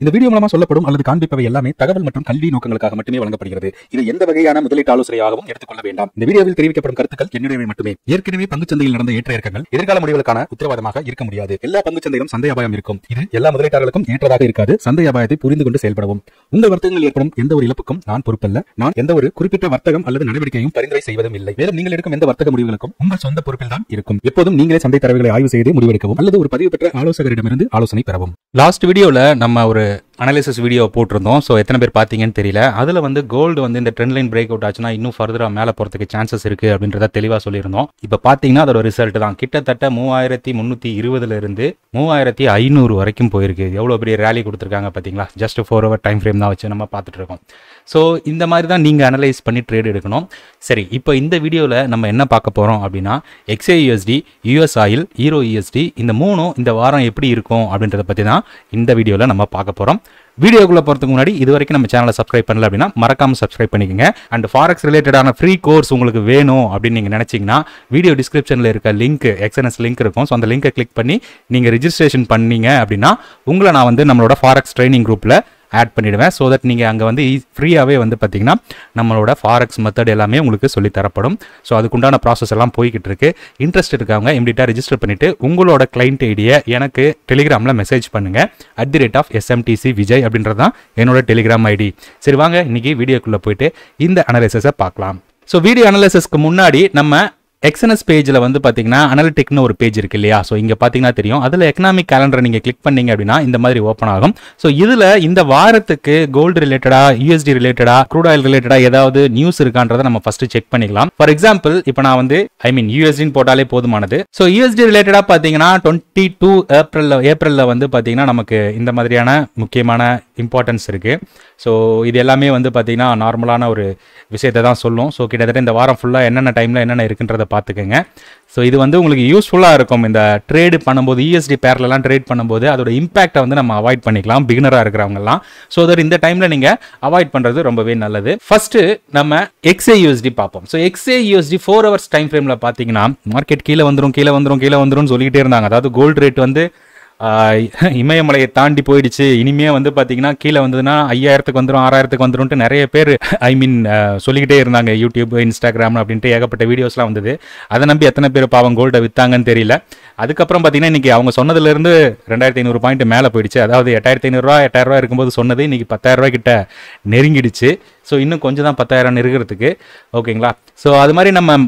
இந்த வீடியோ மூலமா சொல்லப்படும் அல்லது காண்பிப்பவை எல்லாமே தகவல் மற்றும் கல்வி நோக்கங்களுக்காக மட்டுமே வழங்கப்படுகிறது. இது எந்த வகையான முதலீட்டு ஆலோசனையாகவும் எடுத்துக்கொள்ள வேண்டாம். இந்த வீடியோவில் தெரிவிக்கப்படும் கருத்துக்கள் என்னுடையவை மட்டுமே. ஏற்கனவே பங்குச்சந்தையில் நடந்த ஏற்ற இறக்கங்கள் எதிர்கால முடிவுகளுக்கான உத்தரவாதமாக இருக்க முடியாது. எல்லா பங்குச்சந்தையிலும் சந்தை அபாயம் இருக்கும். இது எல்லா முதலீட்டாளர்களுக்கும் ஏற்றதாக இருக்காது. சந்தை அபாயத்தை புரிந்து கொண்டு செயல்படவும். உங்கள் வர்த்தகங்கள் ஏற்படும் எந்த ஒரு இழப்புக்கும் நான் பொறுப்பல்ல. நான் எந்த ஒரு குறிப்பிட்ட வர்த்தகம் அல்லது நடவடிக்கையும் பரிந்துரை செய்வதும் இல்லை. மேலும் நீங்கள் எடுக்கும் எந்த வர்த்தக முடிவுகளுக்கும் உங்கள் சொந்த பொறுப்பில் தான் இருக்கும். எப்போதும் நீங்களே சந்தை தரவுகளை ஆய்வு செய்து முடிவெடுக்கவும் அல்லது ஒரு பதிவு பெற்ற ஆலோசகரிடமிருந்து ஆலோசனை பெறவும். லாஸ்ட் வீடியோல நம்ம ஒரு அனாலிசிஸ் வீடியோ போட்டிருந்தோம். ஸோ எத்தனை பேர் பார்த்தீங்கன்னு தெரியல. அதில் வந்து கோல்டு வந்து இந்த ட்ரெண்ட் லைன் பிரேக் அவுட் ஆச்சுன்னா இன்னும் ஃபர்தராக மேலே போகிறதுக்கு சான்சஸ் இருக்குது அப்படின்றத தெளிவாக சொல்லியிருந்தோம். இப்போ பார்த்தீங்கன்னா அதோட ரிசல்ட் தான் கிட்டத்தட்ட 3320 3500 வரைக்கும் போயிருக்கு. எவ்வளோ பெரிய ரேலி கொடுத்துருக்காங்க பார்த்தீங்களா? ஜஸ்ட் 4 hour டைம் ஃப்ரேம் தான் வச்சு நம்ம பார்த்துட்டு இருக்கோம். ஸோ இந்த மாதிரி தான் நீங்கள் அனலைஸ் பண்ணி ட்ரேட் எடுக்கணும். சரி, இப்போ இந்த வீடியோவில் நம்ம என்ன பார்க்க போகிறோம் அப்படின்னா XAUSD, US ஆயில், ஈரோ USD இந்த மூணும் இந்த வாரம் எப்படி இருக்கும் அப்படின்றத பற்றி தான் இந்த வீடியோவில் நம்ம பார்க்க போகிறோம். வீடியோக்குள்ளே போகிறதுக்கு முன்னாடி இது வரைக்கும் நம்ம சேனலை சப்ஸ்கிரைப் பண்ணல அப்படின்னா மறக்காமல் சப்ஸ்கிரைப் பண்ணிக்கோங்க. அண்ட் ஃபாரெக்ஸ் ரிலேட்டடான ஃப்ரீ கோர்ஸ் உங்களுக்கு வேணும் அப்படின்னு நீங்கள் நினச்சிங்கன்னா வீடியோ டிஸ்கிரிப்ஷனில் இருக்க லிங்க் XNS லிங்க் இருக்கும். ஸோ அந்த லிங்கை கிளிக் பண்ணி நீங்கள் ரிஜிஸ்ட்ரேஷன் பண்ணீங்க அப்படின்னா உங்களை நான் வந்து நம்மளோட ஃபாரெக்ஸ் ட்ரைனிங் குரூப்பில் ஆட் பண்ணிடுவேன். ஸோ தட் நீங்கள் அங்கே வந்து ஃப்ரீயாகவே வந்து பார்த்தீங்கன்னா நம்மளோட ஃபாரெக்ஸ் மெத்தட் எல்லாமே உங்களுக்கு சொல்லி தரப்படும். ஸோ அதுக்குண்டான ப்ராசஸ் எல்லாம் போய்கிட்டு இருக்கு. இன்ட்ரெஸ்ட் இருக்கவங்க இமீடியட்டாக ரெஜிஸ்டர் பண்ணிவிட்டு உங்களோட கிளைண்ட் ஐடியை எனக்கு டெலிகிராமில் மெசேஜ் பண்ணுங்கள். @SMTC Vijay அப்படின்றது தான் என்னோட டெலிகிராம் ஐடி. சரி வாங்க இன்னைக்கு வீடியோக்குள்ளே போயிட்டு இந்த அனாலிசிஸை பார்க்கலாம். ஸோ வீடியோ அனாலிசிஸ்க்கு முன்னாடி நம்ம XNS பேஜில் வந்து பார்த்தீங்கன்னா அனலிட்டிக்னு ஒரு பேஜ் இருக்கு இல்லையா? ஸோ இங்கே பார்த்தீங்கன்னா தெரியும். அதில் எக்கனாமிக் கேலண்டரை நீங்கள் கிளிக் பண்ணீங்க அப்படின்னா இந்த மாதிரி ஓப்பன் ஆகும். ஸோ இதில் இந்த வாரத்துக்கு கோல்டு ரிலேட்டடாக, USD ரிலேட்டடாக, க்ரூட் ஆயில் ரிலேட்டடாக ஏதாவது நியூஸ் இருக்கான்றதை நம்ம ஃபர்ஸ்ட் செக் பண்ணிக்கலாம். ஃபார் எக்ஸாம்பிள் இப்போ நான் வந்து USDன்னு போட்டாலே போதுமானது. ஸோ USD ரிலேட்டடாக பார்த்தீங்கன்னா 22 ஏப்ரலில் வந்து பார்த்தீங்கன்னா நமக்கு இந்த மாதிரியான முக்கியமான இம்பார்ட்டன்ஸ் இருக்கு. ஸோ இது எல்லாமே வந்து பார்த்தீங்கன்னா நார்மலான ஒரு விஷயத்தை தான் சொல்லும். ஸோ கிட்டத்தட்ட இந்த வாரம் ஃபுல்லாக என்னென்ன டைமில் என்னென்ன இருக்குன்றதை பார்த்துக்கோங்க. ஸோ இது வந்து உங்களுக்கு யூஸ்ஃபுல்லாக இருக்கும். இந்த ட்ரேடு பண்ணும்போது USD பேர்லலாம் ட்ரேட் பண்ணும்போது அதோட இம்பாக்டை வந்து நம்ம அவாய்ட் பண்ணிக்கலாம், பிகினராக இருக்கிறவங்கலாம். ஸோ தட் இந்த டைமில் நீங்கள் அவாய்ட் பண்ணுறது ரொம்பவே நல்லது. ஃபர்ஸ்ட் நம்ம XAUSD பார்ப்போம். ஸோ XAUSD 4 hours டைம் ஃப்ரேமில் பார்த்தீங்கன்னா மார்க்கெட் கீழே வந்துடும் சொல்லிக்கிட்டே இருந்தாங்க. அதாவது கோல்டு ரேட் வந்து இமயமலையை தாண்டி போயிடுச்சு, இனிமே வந்து பார்த்தீங்கன்னா கீழே வந்ததுன்னா 5000க்கு வந்துடும் 6000க்கு வந்துடும் நிறைய பேர் சொல்லிக்கிட்டே இருந்தாங்க. யூடியூப், இன்ஸ்டாகிராம் அப்படின்ட்டு ஏகப்பட்ட வீடியோஸ்லாம் வந்தது. அதை நம்பி எத்தனை பேர் பாவம் கோல்டை வித்தாங்கன்னு தெரியல. அதுக்கப்புறம் பார்த்தீங்கன்னா இன்னைக்கு அவங்க சொன்னதுலேருந்து 2500 பாயிண்ட் மேலே போயிடுச்சு. அதாவது 8500 8000 இருக்கும்போது சொன்னது இன்னைக்கு 10,000 கிட்ட நெருங்கிடுச்சு. ஸோ இன்னும் கொஞ்சம் தான் 10,000 நெருங்கிறதுக்கு. ஓகேங்களா? ஸோ அது மாதிரி நம்ம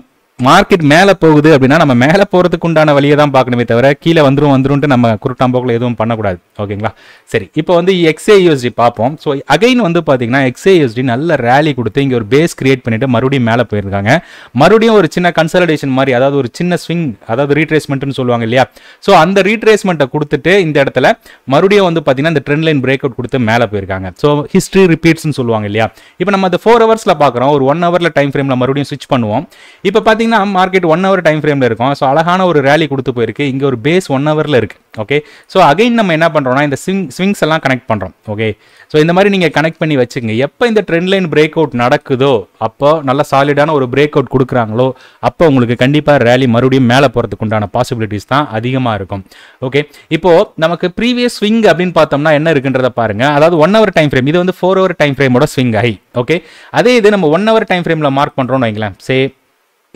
மார்க்கெட் மேலே போகுது அப்படின்னா நம்ம மேலே போகிறதுக்கு உண்டான வழியை தான் பார்க்கணுமே தவிர கீழே வந்துரும்ட்டு நம்ம குருட்டாம்போக்கில் எதுவும் பண்ணக்கூடாது. ஓகேங்களா? சரி, இப்போ வந்து XAUSD பார்ப்போம். ஸோ அகைன் வந்து பார்த்தீங்கன்னா XAUSD நல்ல ரேலி கொடுத்து இங்கே ஒரு பேஸ் கிரியேட் பண்ணிட்டு மறுபடியும் மேலே போயிருக்காங்க. மறுபடியும் ஒரு சின்ன கன்சல்டேஷன் மாதிரி, அதாவது ஒரு சின்ன ஸ்விங், அதாவது ரீட்ரேஸ்மெண்ட்னு சொல்லுவாங்க இல்லையா? ஸோ அந்த ரீட்ரேஸ்மெண்ட்டை கொடுத்துட்டு இந்த இடத்துல மறுபடியும் வந்து பார்த்தீங்கன்னா இந்த ட்ரெண்ட் லைன் பிரேக் அவுட் கொடுத்து மேலே போயிருக்காங்க. ஸோ ஹிஸ்ட்ரி ரிப்பீட்ஸ்னு சொல்லுவாங்க இல்லையா? இப்போ நம்ம அந்த 4 hours பார்க்குறோம். ஒரு 1 hour டைம் ஃப்ரேமில் மறுபடியும் ஸ்விட்ச் பண்ணுவோம். இப்போ பார்த்தீங்கன்னா மார்க்கெட் 1 hour டைம் ஃப்ரேம்ல இருக்கும். ஸோ அழகான ஒரு ரேலி கொடுத்து போயிருக்கு. இங்கே ஒரு பேஸ் 1 hourல இருக்கு. ஓகே, ஸோ அகைன் நம்ம என்ன பண்றோம்னா இந்த ஸ்விங்ஸ் எல்லாம் கனெக்ட் பண்றோம். ஓகே, ஸோ இந்த மாதிரி நீங்க கனெக்ட் பண்ணி வச்சுங்க. எப்போ இந்த ட்ரெண்ட் லைன் பிரேக் அவுட் நடக்குதோ அப்போ நல்ல சாலிடான ஒரு பிரேக் அவுட் கொடுக்குறாங்களோ அப்போ உங்களுக்கு கண்டிப்பா ரேலி மறுபடியும் மேலே போறதுக்கு உண்டான பாசிபிலிட்டிஸ் தான் அதிகமா இருக்கும். ஓகே, இப்போ நமக்கு ப்ரீவியஸ் ஸ்விங் அப்படின்னு பார்த்தோம்னா என்ன இருக்குன்றத பாருங்க. அதாவது 1 hour டைம் ஃப்ரேம், இது வந்து 4 hour டைம் ஃப்ரேமோட ஸ்விங் ஹை. ஓகே, அதே இது நம்ம 1 hour டைம் ஃப்ரேம்ல மார்க் பண்றோம்னு வைங்களேன். சே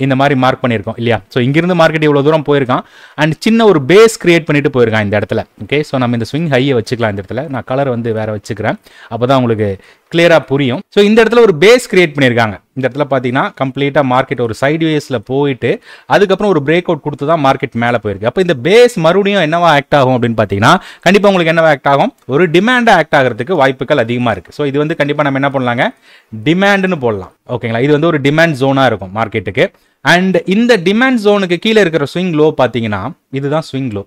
இந்த மாதிரி மார்க் பண்ணியிருக்கோம் இல்லையா? ஸோ இங்கிருந்து மார்க்கெட் இவ்வளோ தூரம் போயிருக்கான் அண்ட் சின்ன ஒரு பேஸ் கிரியேட் பண்ணிட்டு போயிருக்கான் இந்த இடத்துல. ஓகே, ஸோ நம்ம இந்த ஸ்விங் ஹையை வச்சுக்கலாம். இந்த இடத்துல நான் கலர் வந்து வேற வச்சுக்கிறேன், அப்போதான் உங்களுக்கு கிளியரா புரியும். ஸோ இந்த இடத்துல ஒரு பேஸ் கிரியேட் பண்ணியிருக்காங்க. இந்த இடத்துல பார்த்தீங்கன்னா கம்ப்ளீட்டாக மார்க்கெட் ஒரு சைட்வேஸில் போயிட்டு அதுக்கப்புறம் ஒரு பிரேக் அவுட் கொடுத்து தான் மார்க்கெட் மேலே போயிருக்கு. அப்போ இந்த பேஸ் மறுபடியும் என்னவா ஆக்ட் ஆகும் அப்படின்னு பார்த்தீங்கன்னா கண்டிப்பாக உங்களுக்கு என்னவா ஆக்ட் ஆகும்? ஒரு டிமாண்டாக ஆக்ட் ஆகிறதுக்கு வாய்ப்புகள் அதிகமாக இருக்குது. ஸோ இது வந்து கண்டிப்பாக நம்ம என்ன பண்ணலாங்க? டிமாண்டுன்னு போடலாம். ஓகேங்களா? இது வந்து ஒரு டிமாண்ட் ஜோனாக இருக்கும் மார்க்கெட்டுக்கு. அண்ட் இந்த டிமாண்ட் ஜோனுக்கு கீழே இருக்கிற ஸ்விங் லோ பார்த்தீங்கன்னா இதுதான் ஸ்விங் லோ.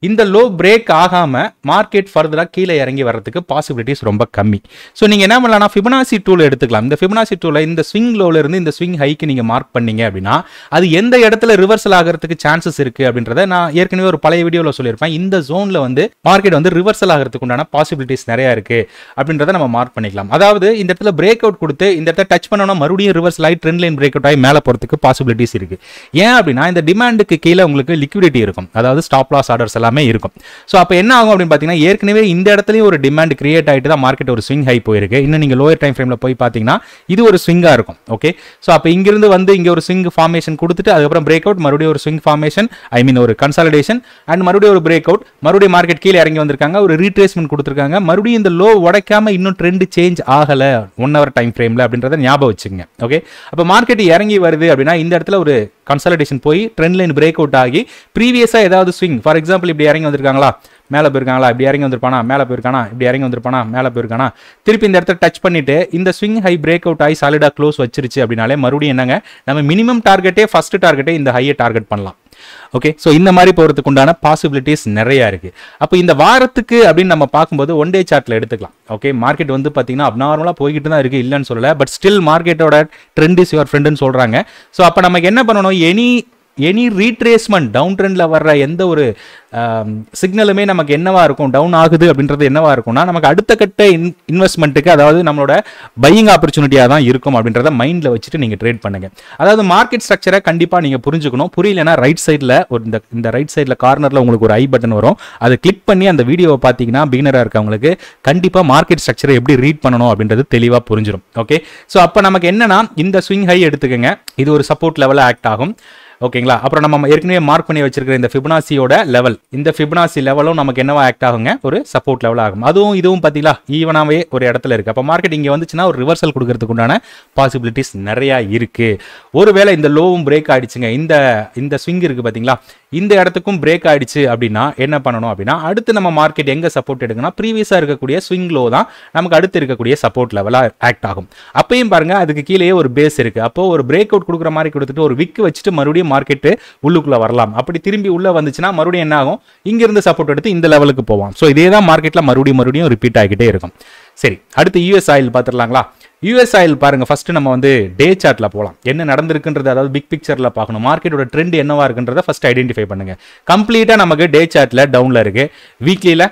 இந்த லோ பிரேக் ஆகாம மார்க்கெட் ஃபர்தரா கீழே இறங்கி வர்றதுக்கு பாசிபிலிட்டிஸ் ரொம்ப கம்மி. ஸோ நீங்க என்ன பண்ணலாம்னா ஃபிபனாசி டூல் எடுத்துக்கலாம். இந்த ஃபிபனாசி டூலை இந்த ஸ்விங் லோல இருந்து இந்த ஸ்விங் ஹைக்கு நீங்க மார்க் பண்ணீங்க அப்படின்னா அது எந்த இடத்துல ரிவர்சல் ஆகிறதுக்கு சான்சஸ் இருக்கு அப்படின்றத நான் ஏற்கனவே ஒரு பழைய வீடியோவில் சொல்லியிருப்பேன். இந்த ஜோன்ல வந்து மார்க்கெட் வந்து ரிவர்சல் ஆகிறதுக்கு உண்டான பாசிபிலிட்டிஸ் நிறைய இருக்கு அப்படின்றத நம்ம மார்க் பண்ணிக்கலாம். அதாவது இந்த இடத்துல பிரேக் அவுட் கொடுத்து இந்த இடத்துல டச் பண்ணோம்னா மறுபடியும் ரிவர்சல் ஆகி ட்ரெண்ட் லைன் பிரேக் அவுட் ஆகி மேலே போறதுக்கு பாசிபிலிட்டிஸ் இருக்கு. ஏன் அப்படின்னா இந்த டிமாண்டுக்கு கீழே உங்களுக்கு லிக்விடிட்டி இருக்கும். அதாவது ஸ்டாப் லாஸ் ஆர்டர்ஸ் எல்லாமே எல்லாமே இருக்கும். ஸோ அப்போ என்ன ஆகும் அப்படின்னு பார்த்தீங்கன்னா ஏற்கனவே இந்த இடத்துலையும் ஒரு டிமாண்ட் கிரியேட் ஆகிட்டு தான் மார்க்கெட் ஒரு ஸ்விங் ஹை போயிருக்கு. இன்னும் நீங்கள் லோயர் டைம் ஃப்ரேமில் போய் பார்த்தீங்கன்னா இது ஒரு ஸ்விங்காக இருக்கும். ஓகே, ஸோ அப்போ இங்கிருந்து வந்து இங்கே ஒரு ஸ்விங் ஃபார்மேஷன் கொடுத்துட்டு அதுக்கப்புறம் பிரேக் அவுட், மறுபடியும் ஒரு ஸ்விங் ஃபார்மேஷன், ஐ மீன் ஒரு கன்சாலிடேஷன் அண்ட் மறுபடியும் ஒரு பிரேக் அவுட், மறுபடியும் மார்க்கெட் கீழே இறங்கி வந்திருக்காங்க, ஒரு ரீட்ரேஸ்மெண்ட் கொடுத்துருக்காங்க, மறுபடியும் இந்த லோ உடைக்காம இன்னும் ட்ரெண்ட் சேஞ்ச் ஆகலை 1 hour டைம் ஃப்ரேமில் அப்படின்றத ஞாபகம் வச்சுங்க. ஓகே, அப்போ மார்க்கெட் இறங்கி வருது அப்படின்னா இந்த இடத்துல ஒரு கன்சாலிடேஷன் போய் ட்ரெண்ட் லைன் பிரேக் அவுட் ஆகி ப்ரீவியஸாக ஏதாவது ஸ்விங், ஃபார் எக்ஸாம்பிள் இப்படி இறங்கி வந்திருக்காங்களா, மேலே போயிருக்காங்களா, இப்படி இறங்கி வந்திருப்பானா, மேலே போயிருக்கானா, இப்படி இறங்கி வந்திருப்பானா, மேலே போயிருக்கானா, திருப்பி இந்த இடத்துல டச் பண்ணிட்டு இந்த ஸ்விங் ஹை பிரேக் அவுட் ஆகி சாலிடாக க்ளோஸ் வச்சிருச்சு அப்படின்னாலே மறுபடியும் என்னங்க நம்ம மினிமம் டார்கெட்டே ஃபர்ஸ்ட் டார்கெட்டே இந்த ஹையை டார்கெட் பண்ணலாம். ஓகே, ஸோ இந்த மாதிரி போகிறதுக்கு உண்டான பாசிபிலிட்டிஸ் நிறையா இருக்குது. அப்போ இந்த வாரத்துக்கு அப்படின்னு நம்ம பார்க்கும்போது ஒன் டே சார்ட்டில் எடுத்துக்கலாம். ஓகே, மார்க்கெட் வந்து பார்த்தீங்கன்னா அப்நார்மலாக போய்கிட்டு தான் இருக்குது, இல்லைன்னு சொல்லலை. பட் ஸ்டில் மார்க்கெட்டோட ட்ரெண்ட் இஸ் யுவர் ஃப்ரெண்டுன்னு சொல்கிறாங்க. ஸோ அப்போ நமக்கு என்ன பண்ணணும், எனி ரீட்ரேஸ்மெண்ட் டவுன் ட்ரெண்டில் வர்ற எந்த ஒரு சிக்னலுமே நமக்கு என்னவா இருக்கும், டவுன் ஆகுது அப்படின்றது என்னவா இருக்கும்னா நமக்கு அடுத்த கட்ட இன்வெஸ்ட்மெண்ட்டுக்கு, அதாவது நம்மளோட பையிங் ஆப்பர்ச்சுனிட்டியாக தான் இருக்கும் அப்படின்றத மைண்டில் வச்சுட்டு நீங்கள் ட்ரேட் பண்ணுங்க. அதாவது மார்க்கெட் ஸ்ட்ரக்சரை கண்டிப்பாக நீங்கள் புரிஞ்சுக்கணும். புரியலன்னா ரைட் சைடில் ஒரு இந்த ரைட் சைடில் கார்னரில் உங்களுக்கு ஒரு ஐ பட்டன் வரும், அதை கிளிக் பண்ணி அந்த வீடியோவை பார்த்தீங்கன்னா பிகினராக இருக்கவங்களுக்கு கண்டிப்பாக மார்க்கெட் ஸ்ட்ரக்சரை எப்படி ரீட் பண்ணணும் அப்படின்றது தெளிவாக புரிஞ்சிடும். ஓகே, ஸோ அப்போ நமக்கு என்னன்னா இந்த ஸ்விங் ஹை எடுத்துக்கங்க, இது ஒரு சப்போர்ட் லெவலில் ஆக்ட் ஆகும். ஓகேங்களா, அப்புறம் நம்ம ஏற்கனவே மார்க் பண்ணி வச்சிருக்கிற இந்த ஃபிபனாசியோட லெவல், இந்த ஃபிபனாசி லெவலும் நமக்கு என்னவா ஆக்ட் ஆகுங்க, ஒரு சப்போர்ட் லெவல் ஆகும். அதுவும் இதுவும் பார்த்தீங்களா ஈவனாகவே ஒரு இடத்துல இருக்குது. அப்போ மார்க்கெட் இங்கே வந்துச்சுன்னா ஒரு ரிவர்சல் கொடுக்கறதுக்கு உண்டான பாசிபிலிட்டிஸ் நிறையா இருக்குது. ஒருவேளை இந்த லோவும் பிரேக் ஆகிடுச்சுங்க, இந்த ஸ்விங் இருக்குது பார்த்தீங்களா, இந்த இடத்துக்கும் பிரேக் ஆகிடுச்சு அப்படின்னா என்ன பண்ணணும் அப்படின்னா அடுத்து நம்ம மார்க்கெட் எங்கே சப்போர்ட் எடுக்கணும், ப்ரீவியஸாக இருக்கக்கூடிய ஸ்விங் லோ தான் நமக்கு அடுத்து இருக்கக்கூடிய சப்போர்ட் லெவலாக ஆக்ட் ஆகும். அப்பயும் பாருங்க அதுக்கு கீழே ஒரு பேஸ் இருக்குது. அப்போ ஒரு பிரேக் அவுட் கொடுக்குற மாதிரி கொடுத்துட்டு ஒரு விக் வச்சுட்டு மறுபடியும் மார்க்கெட்டு உள்ளுக்குள்ள வரலாம். அப்படி திரும்பி உள்ள வந்துச்சுன்னா மறுபடியும் என்ன ஆகும், இங்கிருந்து சப்போர்ட் எடுத்து இந்த லெவலுக்கு போவோம். ஸோ இதே தான் மார்க்கெட்டில் மறுபடியும் ரிப்பீட் ஆகிட்டே இருக்கும். சரி, அடுத்து யூஎஸ் ஆயில் பார்த்துடலாங்களா. யூஎஸ் ஆயில் பாருங்க, ஃபர்ஸ்ட் நம்ம வந்து டே சார்ட்ல போகலாம். என்ன நடந்திருக்குன்றது, அதாவது பிக் பிக்சர்ல பார்க்கணும், மார்க்கெட்டோட ட்ரெண்ட் என்னவா இருக்குன்றத ஃபர்ஸ்ட் ஐடென்டிஃபை பண்ணுங்க. கம்ப்ளீட்டா நமக்கு டே சார்ட்ல டவுன்ல இருக்கு, வீக்லியில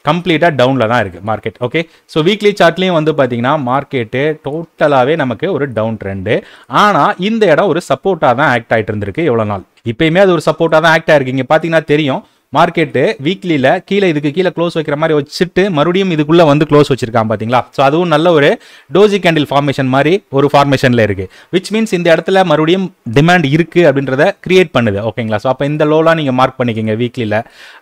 கம்ப்ளீட்டா டவுன்ல தான் இருக்கு மார்க்கெட். ஓகே, ஸோ வீக்லி சார்ட்லயும் வந்து பாத்தீங்கன்னா மார்க்கெட்டு டோட்டலாவே நமக்கு ஒரு டவுன் ட்ரெண்டு. ஆனா இந்த இடம் ஒரு சப்போர்ட்டா தான் ஆக்ட் ஆயிட்டு இருந்திருக்கு எவ்வளவு நாள். இப்பயுமே அது ஒரு சப்போர்ட்டா தான் ஆக்ட் ஆயிருக்கு. இங்க பாத்தீங்கன்னா தெரியும் மார்க்கெட்டு வீக்லியில் கீழே இதுக்கு கீழே க்ளோஸ் வைக்கிற மாதிரி வச்சுட்டு மறுபடியும் இதுக்குள்ளே வந்து க்ளோஸ் வச்சிருக்கான் பார்த்தீங்களா. ஸோ அதுவும் நல்ல ஒரு டோஜி கேண்டில் ஃபார்மேஷன் மாதிரி ஒரு ஃபார்மேஷனில் இருக்குது. விச் மீன்ஸ் இந்த இடத்துல மறுபடியும் டிமாண்ட் இருக்குது அப்படின்றத கிரியேட் பண்ணுது. ஓகேங்களா, ஸோ அப்போ இந்த லோலாம் நீங்கள் மார்க் பண்ணிக்கோங்க வீக்லியில்.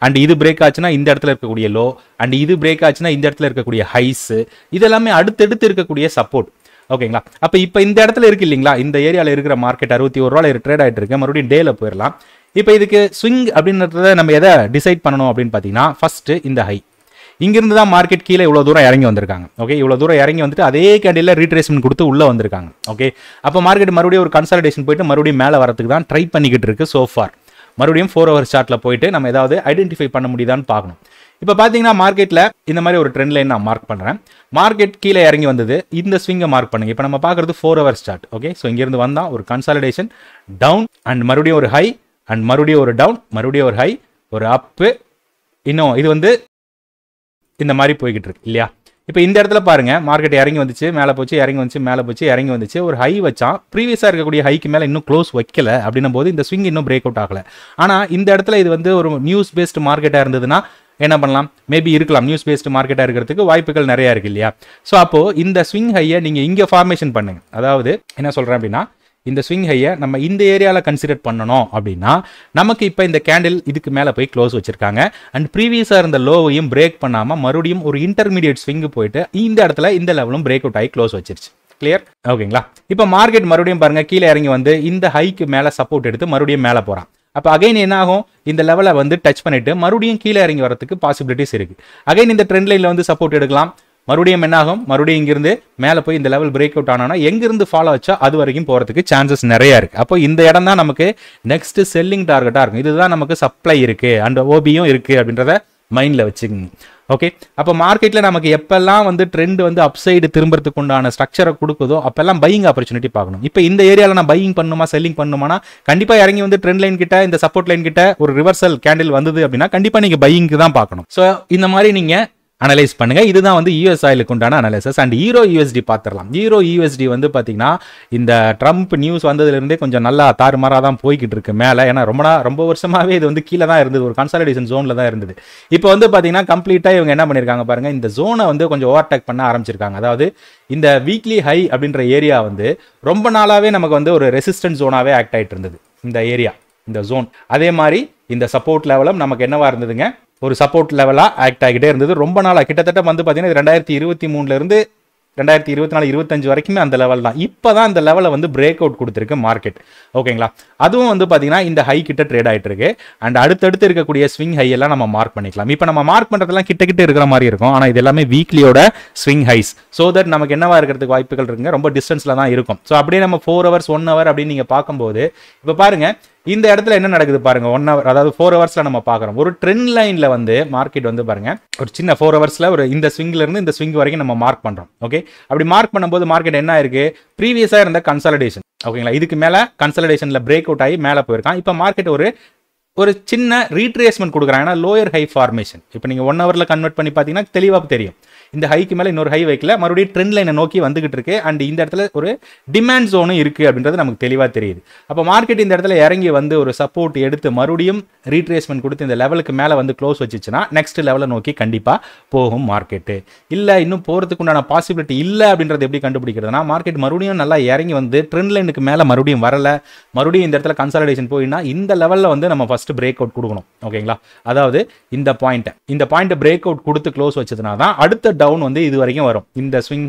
அண்ட் இது பிரேக் ஆச்சுன்னா இந்த இடத்துல இருக்கக்கூடிய லோ, அண்ட் இது பிரேக் ஆச்சுன்னா இந்த இடத்துல இருக்கக்கூடிய ஹைஸ், இதெல்லாமே அடுத்தடுத்து இருக்கக்கூடிய சப்போர்ட். ஓகேங்களா, அப்போ இப்போ இந்த இடத்துல இருக்கு இல்லைங்களா, இந்த ஏரியாவில் இருக்கிற மார்க்கெட் 61 ரூபாயில் ட்ரேட் ஆகிட்டு இருக்கு. மறுபடியும் டேல போயிடலாம். இப்போ இதுக்கு ஸ்விங் அப்படின்றத நம்ம எதை டிசைட் பண்ணணும் அப்படின்னு பார்த்தீங்கன்னா ஃபர்ஸ்ட் இந்த ஹை, இங்கிருந்து தான் மார்க்கெட் கீழே இவ்வளோ தூரம் இறங்கி வந்திருக்காங்க. ஓகே, இவ்வளோ தூரம் இறங்கி வந்துட்டு அதே கேண்டில் ரீட்ரேஸ்மெண்ட் கொடுத்து உள்ளே வந்திருக்காங்க. ஓகே, அப்போ மார்க்கெட் மறுபடியும் ஒரு கன்சாலிடேஷன் போயிட்டு மறுபடியும் மேலே வரதுக்கு தான் ட்ரை பண்ணிக்கிட்டு இருக்கு சோஃபார். மறுபடியும் 4 hour சார்ட்டில் போயிட்டு நம்ம ஏதாவது ஐடென்டிஃபை பண்ண முடியுதான்னு பார்க்கணும். இப்போ பார்த்தீங்கன்னா மார்க்கெட்டில் இந்த மாதிரி ஒரு ட்ரெண்ட் லைன் நான் மார்க் பண்ணுறேன். மார்க்கெட் கீழே இறங்கி வந்தது, இந்த ஸ்விங்கை மார்க் பண்ணுங்க. இப்போ நம்ம பார்க்குறது 4 hour சார்ட். ஓகே, ஸோ இங்கேருந்து வந்தால் ஒரு கன்சாலிடேஷன் டவுன் அண்ட் மறுபடியும் ஒரு ஹை அண்ட் மறுபடியும் ஒரு டவுன், மறுபடியும் ஒரு ஹை, ஒரு அப்பு, இன்னும் இது வந்து இந்த மாதிரி போய்கிட்டு இருக்கு இல்லையா. இப்போ இந்த இடத்துல பாருங்க மார்க்கெட் இறங்கி வந்துச்சு, மேலே போச்சு, இறங்கி வந்துச்சு, மேலே போச்சு, இறங்கி வந்துச்சு, ஒரு ஹை வச்சான். ப்ரீவியஸாக இருக்கக்கூடிய ஹைக்கு மேலே இன்னும் க்ளோஸ் வைக்கல அப்படின்னும் போது இந்த ஸ்விங் இன்னும் பிரேக் அவுட் ஆகலை. ஆனால் இந்த இடத்துல இது வந்து ஒரு நியூஸ் பேஸ்டு மார்க்கெட்டாக இருந்ததுன்னா என்ன பண்ணலாம், மேபி இருக்கலாம், நியூஸ் பேஸ்டு மார்க்கெட்டாக இருக்கிறதுக்கு வாய்ப்புகள் நிறையா இருக்கு இல்லையா. ஸோ அப்போது இந்த ஸ்விங் ஹையை நீங்கள் இங்கே ஃபார்மேஷன் பண்ணுங்க. அதாவது என்ன சொல்கிறேன் அப்படின்னா இந்த ஸ்விங் ஹையை நம்ம இந்த ஏரியாவில் கன்சிடர் பண்ணணும் அப்படின்னா நமக்கு இப்போ இந்த கேண்டில் இதுக்கு மேலே போய் க்ளோஸ் வச்சிருக்காங்க. அண்ட் ப்ரீவியஸாக இருந்த லோவையும் பிரேக் பண்ணாமல் மறுபடியும் ஒரு இன்டர்மீடியட் ஸ்விங்கு போயிட்டு இந்த இடத்துல இந்த லெவலும் பிரேக் அவுட் ஆகி க்ளோஸ் வச்சிருச்சு. கிளியர், ஓகேங்களா. இப்போ மார்க்கெட் மறுபடியும் பாருங்க கீழே இறங்கி வந்து இந்த ஹைக்கு மேலே சப்போர்ட் எடுத்து மறுபடியும் மேலே போகிறான். அப்போ அகைன் என்ன ஆகும், இந்த லெவலை வந்து டச் பண்ணிட்டு மறுபடியும் கீழே இறங்கி வரதுக்கு பாசிபிலிட்டிஸ் இருக்கு. அகைன் இந்த ட்ரெண்ட் லைனில் வந்து சப்போர்ட் எடுக்கலாம். மறுபடியும் என்ன ஆகும், மறுபடியும் இங்கிருந்து மேலே போய் இந்த லெவல் பிரேக் அவுட் ஆனா எங்கிருந்து ஃபாலோ வச்சா அது வரைக்கும் போகிறதுக்கு சான்சஸ் நிறைய இருக்கு. அப்போ இந்த இடம் தான் நமக்கு நெக்ஸ்ட் செல்லிங் டார்கெட்டாக இருக்கும். இதுதான் நமக்கு சப்ளை இருக்கு அண்ட் ஓபியும் இருக்கு அப்படின்றத மைண்டில் வச்சுக்கோங்க. ஓகே, அப்போ மார்க்கெட்டில் நமக்கு எப்பெல்லாம் வந்து ட்ரெண்ட் வந்து அப்சைடு திரும்புறதுக்கு உண்டான ஸ்ட்ரக்சரை கொடுக்குதோ அப்பெல்லாம் பையிங் ஆப்பர்ச்சுனிட்டி பார்க்கணும். இப்போ இந்த ஏரியாவில் நான் பையிங் பண்ணுமா செல்லிங் பண்ணுமானா கண்டிப்பாக இறங்கி வந்து ட்ரெண்ட் லைன் கிட்ட இந்த சப்போர்ட் லைன் கிட்ட ஒரு ரிவர்சல் கேண்டில் வந்தது அப்படின்னா கண்டிப்பாக நீங்கள் பையிங்க்கு தான் பார்க்கணும். ஸோ இந்த மாதிரி நீங்கள் அனலைஸ் பண்ணுங்க. இதுதான் வந்து யூஎஸ் ஆயிலுக்கு உண்டான அனலைசஸ். அண்ட் ஈரோ யூஎஸ்டி பார்த்துடலாம். ஈரோ யூஎஸ்டி வந்து பார்த்தீங்கன்னா இந்த ட்ரம்ப் நியூஸ் வந்ததுலேருந்தே கொஞ்சம் நல்லா தாறுமாறாக தான் போய்கிட்டு இருக்கு மேலே. ஏன்னா ரொம்ப வருஷமாகவே இது வந்து கீழே தான் இருந்தது, ஒரு கன்சாலிடேஷன் ஜோனில் தான் இருந்தது. இப்போ வந்து பார்த்தீங்கன்னா கம்ப்ளீட்டாக இவங்க என்ன பண்ணியிருக்காங்க பாருங்க, இந்த ஜோனை வந்து கொஞ்சம் ஓவர்டேக் பண்ண ஆரம்பிச்சிருக்காங்க. அதாவது இந்த வீக்லி ஹை அப்படின்ற ஏரியா வந்து ரொம்ப நாளாகவே நமக்கு வந்து ஒரு ரெசிஸ்டன்ஸ் ஜோனாகவே ஆக்ட் ஆகிட்டு இருந்தது இந்த ஏரியா, இந்த ஜோன். அதே மாதிரி இந்த சப்போர்ட் லெவலும் நமக்கு என்னவா இருந்ததுங்க, ஒரு சப்போர்ட் லெவலாக ஆக்ட் ஆகிட்டே இருந்தது ரொம்ப நாளாக. கிட்டத்தட்ட வந்து பார்த்தீங்கன்னா 2023 2024-25 வரைக்குமே அந்த லெவல் தான். இப்போ தான் இந்த லெவலை வந்து பிரேக் அவுட் கொடுத்துருக்கு மார்க்கெட். ஓகேங்களா, அதுவும் வந்து பார்த்தீங்கன்னா இந்த ஹை கிட்ட ட்ரேட் ஆகிட்டு இருக்கு. அண்ட் அடுத்தடுத்து இருக்கக்கூடிய ஸ்விங் ஹை எல்லாம் நம்ம மார்க் பண்ணிக்கலாம். இப்போ நம்ம மார்க் பண்ணுறதுலாம் கிட்ட இருக்கிற மாதிரி இருக்கும். ஆனால் இது எல்லாமே வீக்லியோட ஸ்விங் ஹைஸ். ஸோ தட் நமக்கு என்னவா இருக்கிறதுக்கு வாய்ப்புகள் இருக்குங்க, ரொம்ப டிஸ்டன்ஸில் தான் இருக்கும். ஸோ அப்படியே நம்ம 4 hours 1 hour அப்படின்னு நீங்கள் பார்க்கும்போது இப்போ பாருங்க இந்த இடத்துல என்ன நடக்குது பாருங்க. 1 hour அதாவது 4 hours நம்ம பார்க்குறோம். ஒரு ட்ரெண்ட் லைனில் வந்து மார்க்கெட் வந்து பாருங்க ஒரு சின்ன 4 hours ஒரு இந்த ஸ்விங்ல இருந்து இந்த ஸ்விங் வரைக்கும் நம்ம மார்க் பண்ணுறோம். ஓகே, அப்படி மார்க் பண்ணும்போது மார்க்கெட் என்ன இருக்கு, ப்ரீவியஸாக இருந்த கன்சாலிடேஷன். ஓகேங்களா, இதுக்கு மேலே கன்சாலிடேஷனில் பிரேக் அவுட் ஆகி மேலே போயிருக்கான். இப்போ மார்க்கெட் ஒரு சின்ன ரீட்ரேஸ்மெண்ட் கொடுக்குறாங்க. ஏன்னா லோயர் ஹை ஃபார்மேஷன். இப்போ நீங்கள் 1 hourல கன்வெர்ட் பண்ணி பார்த்தீங்கன்னா தெளிவாக தெரியும். இந்த ஹைக்கு மேலே இன்னொரு ஹை வைக்கல, மறுபடியும் ட்ரெண்ட் லைனை நோக்கி வந்துகிட்டு இருக்கு. அண்ட் இந்த இடத்துல ஒரு டிமாண்ட் ஜோனும் இருக்கு அப்படின்றது நமக்கு தெளிவாக தெரியுது. அப்போ மார்க்கெட் இந்த இடத்துல இறங்கி வந்து ஒரு சப்போர்ட் எடுத்து மறுபடியும் ரீட்ரேஸ்மெண்ட் கொடுத்து இந்த லெவலுக்கு மேலே வந்து க்ளோஸ் வச்சுச்சுன்னா நெக்ஸ்ட் லெவலை நோக்கி கண்டிப்பாக போகும் மார்க்கெட்டு. இல்லை இன்னும் போகிறதுக்கு உண்டான பாசிபிலிட்டி இல்லை அப்படின்றது எப்படி கண்டுபிடிக்கிறதுனா, மார்க்கெட் மறுபடியும் நல்லா இறங்கி வந்து ட்ரெண்ட் லைனுக்கு மேலே மறுபடியும் வரல, மறுபடியும் இந்த இடத்துல கன்சாலிடேஷன் போயினா இந்த லெவலில் வந்து நம்ம ஃபர்ஸ்ட் பிரேக் அவுட் கொடுக்கணும். ஓகேங்களா, அதாவது இந்த பாயிண்ட் பிரேக் அவுட் கொடுத்து க்ளோஸ் வச்சதுனா தான் அடுத்த டவுன் வந்து இது வரைக்கும் வரும். இந்த ஸ்விங்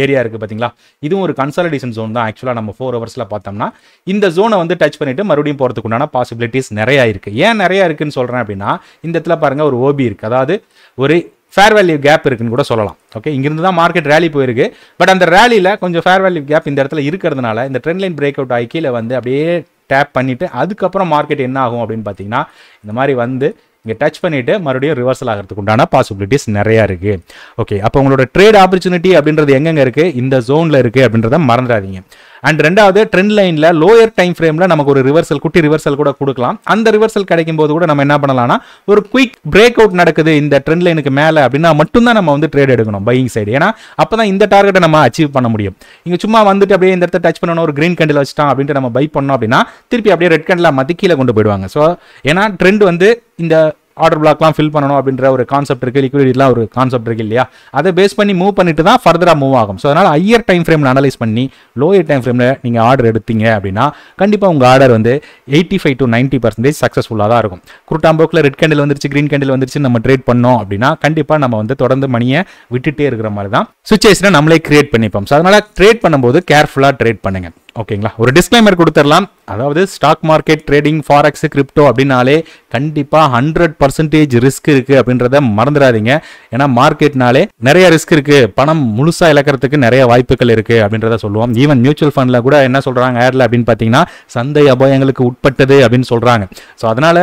ஏரியா இருக்குது பார்த்தீங்களா, இதுவும் ஒரு கன்சாலிடேஷன் ஜோன் தான். ஆக்சுவலாக நம்ம 4 hours பார்த்தோம்னா இந்த ஜோனை வந்து டச் பண்ணிட்டு மறுபடியும் போகிறதுக்கு உண்டான பாசிபிலிட்டிஸ் நிறையா இருக்குது. ஏன் நிறையா இருக்குன்னு சொல்கிறேன் அப்படின்னா, இந்த இடத்துல பாருங்கள் ஒரு ஓபி இருக்குது, அதாவது ஒரு ஃபேர் வேல்யூ கேப் இருக்குன்னு கூட சொல்லலாம். ஓகே, இங்கிருந்து தான் மார்க்கெட் ரேலி போயிருக்கு. பட் அந்த ரேலியில் கொஞ்சம் ஃபேர் வேல்யூ கேப் இந்த இடத்துல இருக்கிறதுனால இந்த ட்ரெண்ட் லைன் பிரேக் அவுட் ஆகி கீழே வந்து அப்படியே டேப் பண்ணிவிட்டு அதுக்கப்புறம் மார்க்கெட் என்ன ஆகும் அப்படின்னு பார்த்தீங்கன்னா, இந்த மாதிரி வந்து இங்கே டச் பண்ணிவிட்டு மறுபடியும் ரிவர்சல் ஆகிறதுக்கு உண்டான பாசிபிலிட்டிஸ் நிறையா இருக்குது. ஓகே, அப்போ உங்களோட ட்ரேட் ஆப்பர்ச்சுனிட்டி அப்படின்றது எங்கெங்கே இருக்குது, இந்த ஜோனில் இருக்குது அப்படின்றத மறந்துடாதீங்க. அண்ட் ரெண்டாவது ட்ரெண்ட் லைனில் லோயர் டைம் ஃப்ரேமில் நமக்கு ஒரு குட்டி ரிவர்சல் கூட கொடுக்கலாம். அந்த ரிவர்சல் கிடைக்கும் போது கூட நம்ம என்ன பண்ணலாம்னா, ஒரு குயிக் பிரேக் அவுட் நடக்குது இந்த ட்ரெண்ட் லைனுக்கு மேலே அப்படின்னா மட்டும்தான் நம்ம வந்து ட்ரேட் எடுக்கணும் பையிங் சைடு. ஏன்னா அப்போ தான் இந்த டார்கெட்டை நம்ம அச்சீவ் பண்ண முடியும். இங்கே சும்மா வந்துட்டு அப்படியே இந்த இடத்த டச் பண்ணணும், ஒரு கிரீன் கேண்டில் வச்சுட்டான் அப்படின்ட்டு நம்ம பை பண்ணோம் அப்படின்னா திருப்பி அப்படியே ரெட் கேண்டில் மாற்றி கீழே கொண்டு போயிடுவாங்க. ஸோ ஏன்னா ட்ரெண்ட் வந்து இந்த ஆர்டர் பிளாக்லாம் ஃபில் பண்ணணும் அப்படின்ற ஒரு கான்செப்ட் இருக்குது, லிக்விடிட்டிலாம் ஒரு கான்செப்ட் இருக்குது இல்லையா, அதை பேஸ் பண்ணி மூவ் பண்ணிட்டு தான் ஃபர்தராக மூவ் ஆகும். ஸோ அதனால் ஹையர் டைம் ஃப்ரேமில் அனலைஸ் பண்ணி லோயர் டைம் ஃப்ரேமில் நீங்கள் ஆர்டர் எடுத்தீங்க அப்படின்னா கண்டிப்பாக உங்கள் ஆர்டர் வந்து 85 to 90% சக்ஸஸ்ஃபுல்லாக தான் இருக்கும். குருட்டாம்போக்கில் ரெட் கேண்டில் வந்துருச்சு, கிரீன் கேண்டில் வந்துருச்சு நம்ம ட்ரேட் பண்ணோம் அப்படின்னா கண்டிப்பாக நம்ம வந்து தொடர்ந்து மணியை விட்டுட்டே இருக்கிற மாதிரி தான் சுச்சுவேஷனை நம்மளே கிரியேட் பண்ணிப்போம். ஸோ அதனால் ட்ரேட் பண்ணும்போது கேர்ஃபுல்லாக ட்ரேட் பண்ணுங்க. ஓகேங்களா, ஒரு டிஸ்க்ளைமர் கொடுத்துடலாம். அதாவது stock market trading, forex, crypto அப்படின்னாலே கண்டிப்பாக 100% ரிஸ்க் இருக்குது அப்படின்றத மறந்துடாதீங்க. ஏன்னா மார்க்கெட்னாலே நிறைய ரிஸ்க் இருக்குது, பணம் முழுசாக இழக்கிறதுக்கு நிறைய வாய்ப்புகள் இருக்குது அப்படின்றத சொல்லுவோம். ஈவன் மியூச்சுவல் ஃபண்டில் கூட என்ன சொல்கிறாங்க ஆட்ல அப்படின்னு பார்த்தீங்கன்னா, சந்தை அபாயங்களுக்கு உட்பட்டது அப்படின்னு சொல்கிறாங்க. ஸோ அதனால்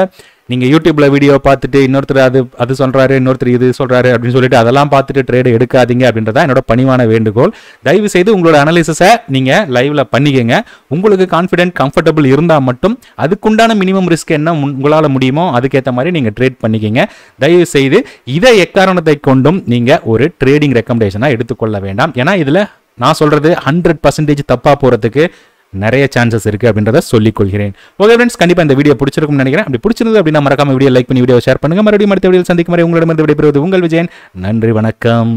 நீங்கள் யூடியூப்பில் வீடியோ பார்த்துட்டு இன்னொருத்தர் அது சொல்கிறாரு, இன்னொருத்தர் இது சொல்கிறாரு அப்படின்னு சொல்லிட்டு அதெல்லாம் பார்த்துட்டு ட்ரேடு எடுக்காதீங்க அப்படின்றத என்னோட பணிவான வேண்டுகோள். தயவு செய்து உங்களோட அனாலிசிஸை நீங்கள் லைவில் பண்ணிக்கங்க. உங்களுக்கு கான்ஃபிடென்ட் கம்ஃபர்டபுள் இருந்தால் மட்டும் அதுக்குண்டான மினிமம் ரிஸ்க் என்ன உங்களால் முடியுமோ அதுக்கேற்ற மாதிரி நீங்கள் ட்ரேட் பண்ணிக்கங்க. தயவு செய்து இதை எக்காரணத்தை கொண்டும் நீங்கள் ஒரு ட்ரேடிங் ரெக்கமெண்டேஷனாக எடுத்துக்கொள்ள வேண்டாம். ஏன்னா இதில் நான் சொல்கிறது 100% தப்பாக போகிறதுக்கு நிறைய சான்சஸ் இருக்கு அப்படின்றத சொல்லிக் கொள்கிறேன். ஓகே ஃப்ரெண்ட்ஸ், கண்டிப்பா இந்த வீடியோ பிடிச்சிருக்கும்னு நினைக்கிறேன். அப்படி பிடிச்சிருந்தது அப்படின்னா மறக்காம வீடியோ லைக் பண்ணி வீடியோ ஷேர் பண்ணுங்க. மறுபடியும் அடுத்த வீடியோ சந்திக்கும் வரை உங்களிடமிருந்து விடைபெறுவது உங்கள் விஜயன். நன்றி, வணக்கம்.